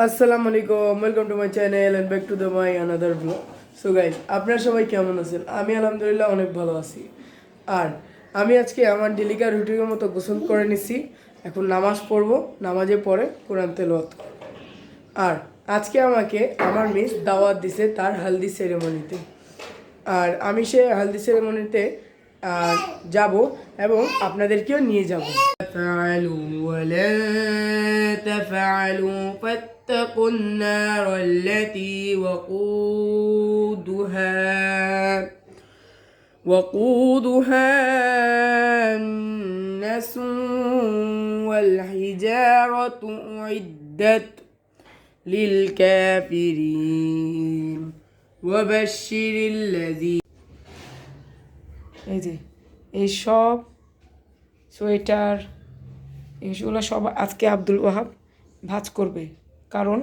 আসসালামু আলাইকুম, welcome to my channel and back to the my another blog. So guys, আপনারা সবাই কেমন আছেন? আমি আলহামদুলিল্লাহ অনেক ভালো আছি। আর আমি আজকে আমার ডেলিকার রুটিনের মতো গোসল করে নিছি। এখন নামাজ পড়বো, নামাজে পড়ে কোরআন তেলাওয়াত করব। আর আজকে আমাকে আমার মিস দাওয়াত দিছে তার হালদি সেরেমনিতে। আর আমি সে হালদি সেরেমনিতে যাব এবং আপনাদেরকেও নিয়ে যাব। تفعلوا ولا تفعلوا فاتقوا النار التي وقودها الناس والحجارة أعدت للكافرين وبشر الذين এই সব সোয়েটার এগুলো সব আজকে আব্দুল ওয়াহাব ভাঁজ করবে। কারণ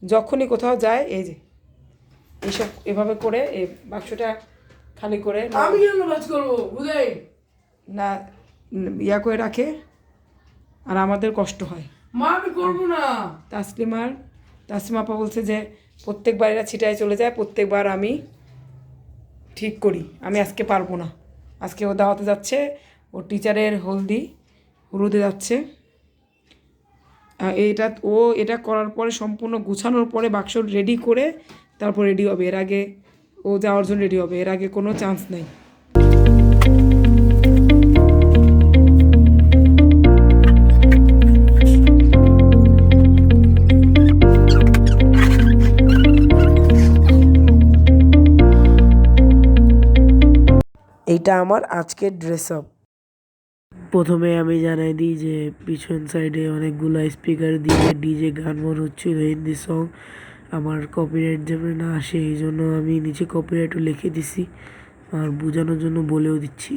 যখনই কোথাও যায় এই যে এইসব এভাবে করে এই বাক্সটা খালি করে আমি কেন ভাঁজ করবো বুঝাই না, ইয়া করে রাখে আর আমাদের কষ্ট হয়। মা আমি করবো না। তাসলিমা আপা বলছে যে প্রত্যেকবার এরা ছিটায় চলে যায়, প্রত্যেকবার আমি ঠিক করি, আমি আজকে পারবো না। আজকে ও দাওয়াতে যাচ্ছে, ও টিচারের হলুদে যাচ্ছে। এটা করার পরে সম্পূর্ণ গুছানোর পরে বাক্স রেডি করে তারপর রেডি হবে। এর আগে ও যাওয়ার জন্য রেডি হবে, এর আগে কোনো চান্স নেই। এইটা আমার আজকের ড্রেস আপ। প্রথমে আমি জানাই দিই যে পিছন সাইডে অনেকগুলো স্পিকার দিয়ে ডিজে গান মন হচ্ছিল, হিন্দি সং। আমার কপিরাইট যেন না আসে এই জন্য আমি নিচে কপিরাইটও লিখে দিছি আর বোঝানোর জন্য বলেও দিচ্ছি।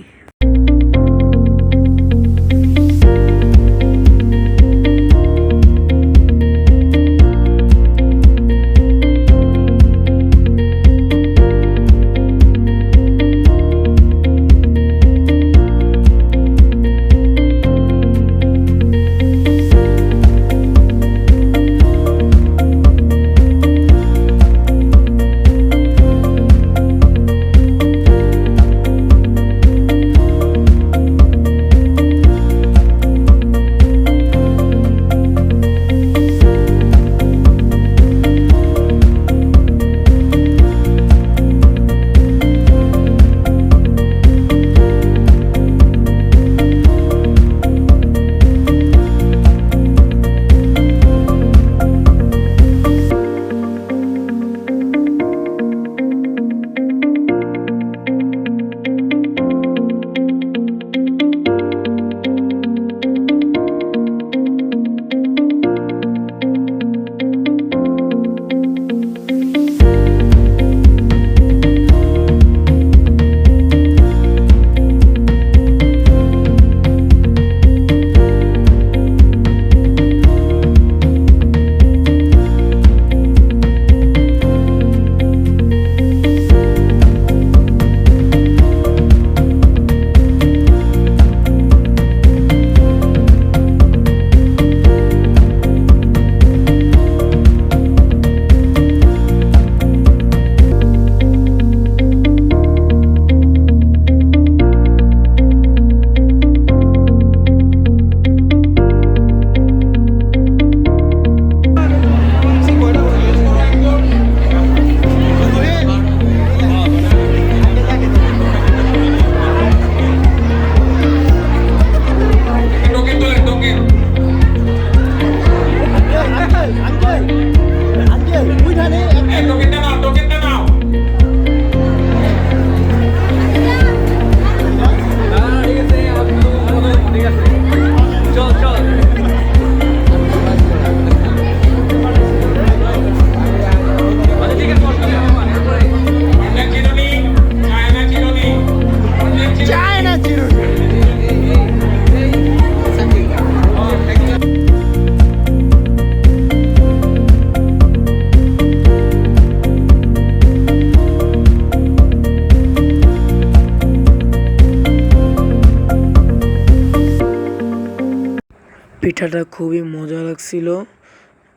পিঠাটা খুবই মজা লাগছিল।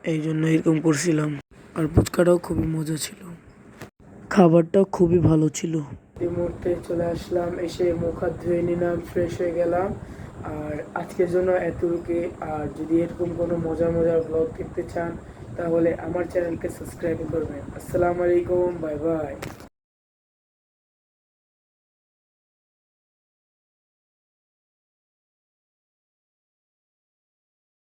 এই জন্য এরকম করছিলাম। আর ফুচকাটাও খুবই মজা ছিল, খাবারটাও খুবই ভালো ছিল। এই মুহূর্তে চলে আসলাম, এসে মুখ হাত ধুয়ে নিলাম, ফ্রেশ হয়ে গেলাম। আর আজকের জন্য এতটুকুই। আর যদি এরকম কোনো মজার মজার ব্লগ দেখতে চান তাহলে আমার চ্যানেলকে সাবস্ক্রাইব করবেন। আসসালামু আলাইকুম, বাই বাই।